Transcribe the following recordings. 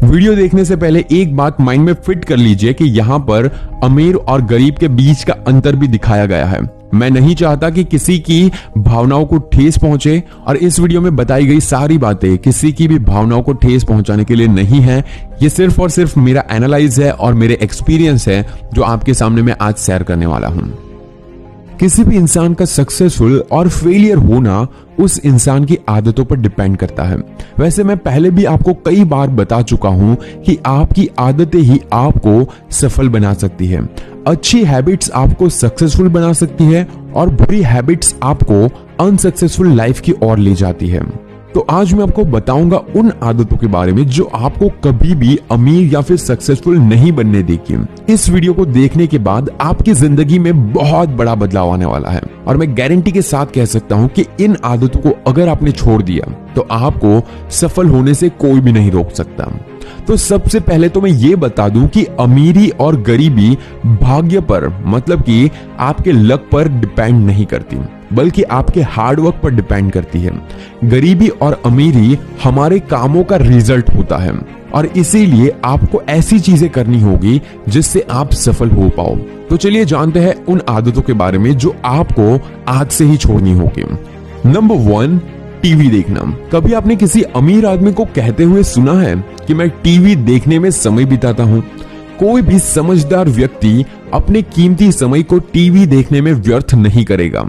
Video देखने से पहले एक बात माइंड में फिट कर लीजिए कि यहाँ पर अमीर और गरीब के बीच का अंतर भी दिखाया गया है। मैं नहीं चाहता कि किसी की भावनाओं को ठेस पहुंचे, और इस वीडियो में बताई गई सारी बातें किसी की भी भावनाओं को ठेस पहुंचाने के लिए नहीं है। ये सिर्फ और सिर्फ मेरा एनालाइज है और मेरे एक्सपीरियंस है जो आपके सामने मैं आज शेयर करने वाला हूं। किसी भी इंसान का सक्सेसफुल और फेलियर होना उस इंसान की आदतों पर डिपेंड करता है। वैसे मैं पहले भी आपको कई बार बता चुका हूं कि आपकी आदतें ही आपको सफल बना सकती है। अच्छी हैबिट्स आपको सक्सेसफुल बना सकती है और बुरी हैबिट्स आपको अनसक्सेसफुल लाइफ की ओर ले जाती है। तो आज मैं आपको बताऊंगा उन आदतों के बारे में जो आपको कभी भी अमीर या फिर सक्सेसफुल नहीं बनने देगी। इस वीडियो को देखने के बाद आपकी जिंदगी में बहुत बड़ा बदलाव आने वाला है, और मैं गारंटी के साथ कह सकता हूं कि इन आदतों को अगर आपने छोड़ दिया तो आपको सफल होने से कोई भी नहीं रोक सकता। तो सबसे पहले तो मैं ये बता दूं कि अमीरी और गरीबी भाग्य पर, मतलब कि आपके लक पर डिपेंड नहीं करती, बल्कि आपके हार्डवर्क पर डिपेंड करती है। गरीबी और अमीरी हमारे कामों का रिजल्ट होता है, और इसीलिए आपको ऐसी चीजें करनी होगी जिससे आप सफल हो पाओ। तो चलिए जानते हैं उन आदतों के बारे में जो आपको आज से ही छोड़नी होगी। नंबर 1, टीवी देखना। कभी आपने किसी अमीर आदमी को कहते हुए सुना है कि मैं टीवी देखने में समय बिताता हूं? कोई भी समझदार व्यक्ति अपने कीमती समय को टीवी देखने में व्यर्थ नहीं करेगा।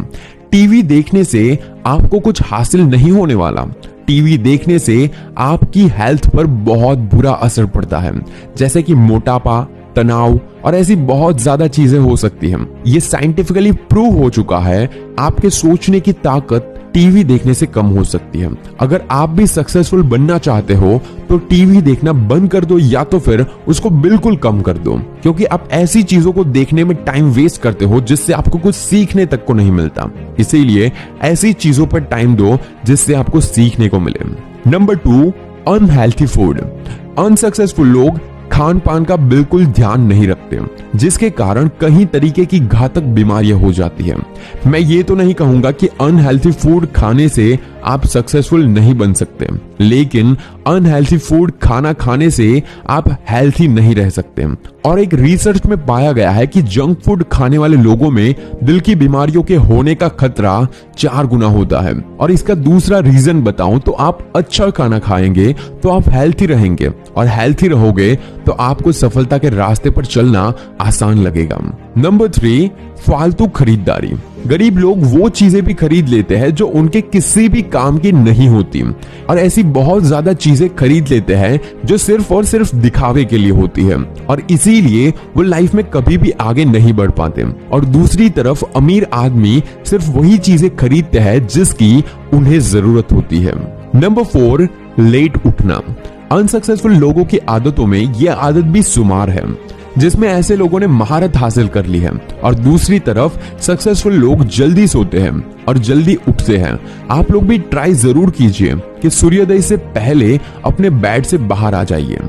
टीवी देखने से आपको कुछ हासिल नहीं होने वाला। टीवी देखने से आपकी हेल्थ पर बहुत बुरा असर पड़ता है, जैसे कि मोटापा, तनाव और ऐसी बहुत ज्यादा चीजें हो सकती हैं। ये साइंटिफिकली प्रूव हो चुका है। आपके सोचने की ताकत टीवी देखने से कम हो सकती है। अगर आप भी सक्सेसफुल बनना चाहते हो तो टीवी देखना बंद कर दो, या तो फिर उसको बिल्कुल कम कर दो, क्योंकि आप ऐसी चीजों को देखने में टाइम वेस्ट करते हो जिससे आपको कुछ सीखने तक को नहीं मिलता। इसीलिए ऐसी चीजों पर टाइम दो जिससे आपको सीखने को मिले। Number 2, unhealthy food. अनसक्सेसफुल लोग खान पान का बिल्कुल ध्यान नहीं रखते, जिसके कारण कई तरीके की घातक बीमारियां हो जाती है। मैं ये तो नहीं कहूंगा कि अनहेल्थी फूड खाने से आप सक्सेसफुल नहीं बन सकते, लेकिन अनहेल्थी फूड खाना खाने से आप हेल्थी नहीं रह सकते। और एक रिसर्च में पाया गया है कि जंक फूड खाने वाले लोगों में दिल की बीमारियों के होने का खतरा 4 गुना होता है। और इसका दूसरा रीजन बताऊं तो आप अच्छा खाना खाएंगे तो आप हेल्थी रहेंगे, और हेल्थी रहोगे तो आपको सफलता के रास्ते पर चलना आसान लगेगा। नंबर 3, फालतू खरीदारी। गरीब लोग वो चीजें भी खरीद लेते हैं जो उनके किसी भी काम की नहीं होती, और ऐसी बहुत ज्यादा चीजें खरीद लेते हैं जो सिर्फ और सिर्फ दिखावे के लिए होती है, और इसीलिए वो लाइफ में कभी भी आगे नहीं बढ़ पाते। और दूसरी तरफ अमीर आदमी सिर्फ वही चीजें खरीदते हैं जिसकी उन्हें जरूरत होती है। नंबर 4, लेट उठना। अनसक्सेसफुल लोगों की आदतों में यह आदत भी शुमार है, जिसमें ऐसे लोगों ने महारत हासिल कर ली है। और दूसरी तरफ सक्सेसफुल लोग जल्दी सोते हैं और जल्दी उठते हैं। आप लोग भी ट्राई जरूर कीजिए कि सूर्योदय से पहले अपने बेड से बाहर आ जाइए,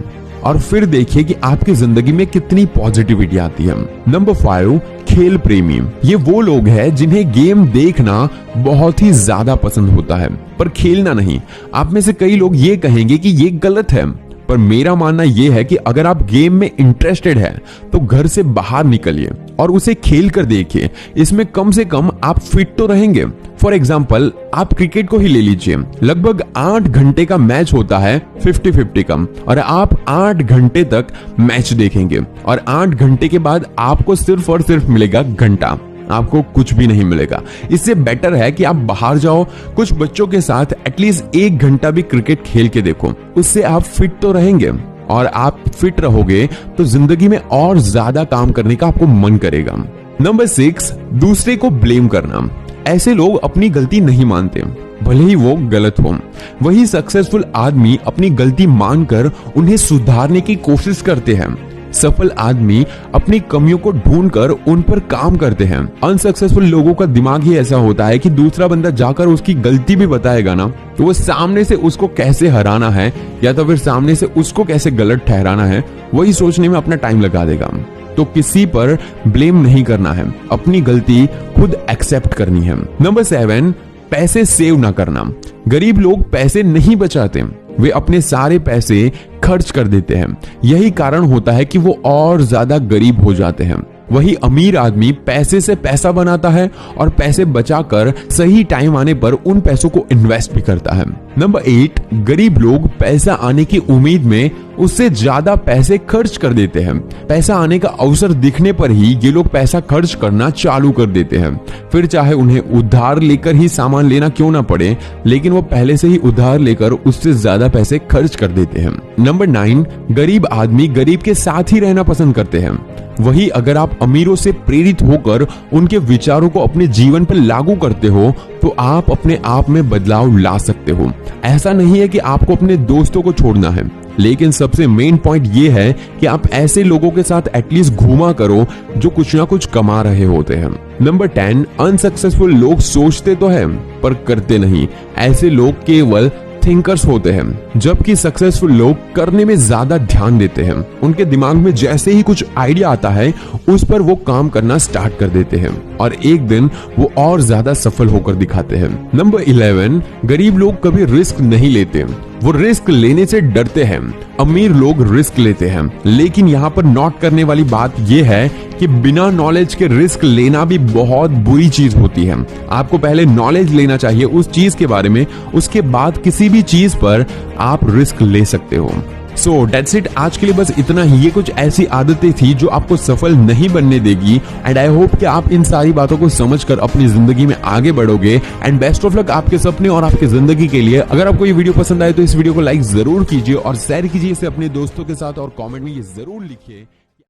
और फिर देखिए कि आपकी जिंदगी में कितनी पॉजिटिविटी आती है। नंबर 5, खेल प्रेमी। ये वो लोग हैं जिन्हें गेम देखना बहुत ही ज्यादा पसंद होता है, पर खेलना नहीं। आप में से कई लोग ये कहेंगे कि ये गलत है, पर मेरा मानना यह है कि अगर आप गेम में इंटरेस्टेड है तो घर से बाहर निकलिए और उसे खेल कर देखिए। इसमें कम से कम आप फिट तो रहेंगे। फॉर एग्जाम्पल, आप क्रिकेट को ही ले लीजिए। लगभग 8 घंटे का मैच होता है 50-50 का, और आप 8 घंटे तक मैच देखेंगे, और 8 घंटे के बाद आपको सिर्फ और सिर्फ मिलेगा घंटा, आपको कुछ भी नहीं मिलेगा। इससे बेटर है कि आप बाहर जाओ, कुछ बच्चों के साथ एटलीस्ट 1 घंटा भी क्रिकेट खेल के देखो। उससे आप फिट तो रहेंगे, और आप फिट रहोगे तो जिंदगी में और ज्यादा काम करने का आपको मन करेगा। नंबर 6, दूसरे को ब्लेम करना। ऐसे लोग अपनी गलती नहीं मानते, भले ही वो गलत हो। वही सक्सेसफुल आदमी अपनी गलती मानकर उन्हें सुधारने की कोशिश करते हैं। सफल आदमी अपनी कमियों को ढूंढकर उन पर काम करते हैं। अनसक्सेसफुल लोगों का दिमाग ही ऐसा होता है कि दूसरा बंदा जाकर उसकी गलती भी बताएगा ना, तो वो सामने से उसको कैसे हराना है या तो फिर सामने से उसको कैसे गलत ठहराना है, वही सोचने में अपना टाइम लगा देगा। तो किसी पर ब्लेम नहीं करना है, अपनी गलती खुद एक्सेप्ट करनी है। नंबर 7, पैसे सेव ना करना। गरीब लोग पैसे नहीं बचाते, वे अपने सारे पैसे खर्च कर देते हैं। यही कारण होता है कि वो और ज्यादा गरीब हो जाते हैं। वही अमीर आदमी पैसे से पैसा बनाता है और पैसे बचाकर सही टाइम आने पर उन पैसों को इन्वेस्ट भी करता है। नंबर 8, गरीब लोग पैसा आने की उम्मीद में उससे ज्यादा पैसे खर्च कर देते हैं। पैसा आने का अवसर दिखने पर ही ये लोग पैसा खर्च करना चालू कर देते हैं। फिर चाहे उन्हें उधार लेकर ही सामान लेना क्यों ना पड़े, लेकिन वो पहले से ही उधार लेकर उससे ज्यादा पैसे खर्च कर देते हैं। नंबर 9, गरीब आदमी गरीब के साथ ही रहना पसंद करते हैं। वही अगर आप अमीरों से प्रेरित होकर उनके विचारों को अपने जीवन पर लागू करते हो तो आप अपने आप में बदलाव ला सकते हो। ऐसा नहीं है कि आपको अपने दोस्तों को छोड़ना है, लेकिन सबसे मेन पॉइंट ये है कि आप ऐसे लोगों के साथ एटलीस्ट घूमा करो जो कुछ ना कुछ कमा रहे होते हैं। नंबर 10, अनसक्सेसफुल लोग सोचते तो हैं पर करते नहीं। ऐसे लोग केवल थिंकर्स होते हैं, जबकि सक्सेसफुल लोग करने में ज्यादा ध्यान देते हैं। उनके दिमाग में जैसे ही कुछ आइडिया आता है उस पर वो काम करना स्टार्ट कर देते हैं और एक दिन वो और ज्यादा सफल होकर दिखाते हैं। नंबर 11, गरीब लोग कभी रिस्क नहीं लेते, वो रिस्क लेने से डरते हैं। अमीर लोग रिस्क लेते हैं, लेकिन यहाँ पर नोट करने वाली बात यह है कि बिना नॉलेज के रिस्क लेना भी बहुत बुरी चीज होती है। आपको पहले नॉलेज लेना चाहिए उस चीज के बारे में, उसके बाद किसी भी चीज पर आप रिस्क ले सकते हो। सो डेट्स इट, आज के लिए बस इतना ही। ये कुछ ऐसी आदतें थी जो आपको सफल नहीं बनने देगी एंड आई होप कि आप इन सारी बातों को समझकर अपनी जिंदगी में आगे बढ़ोगे एंड बेस्ट ऑफ लक आपके सपने और आपकी जिंदगी के लिए। अगर आपको ये वीडियो पसंद आए तो इस वीडियो को लाइक जरूर कीजिए और शेयर कीजिए इसे अपने दोस्तों के साथ और कमेंट में ये जरूर लिखिए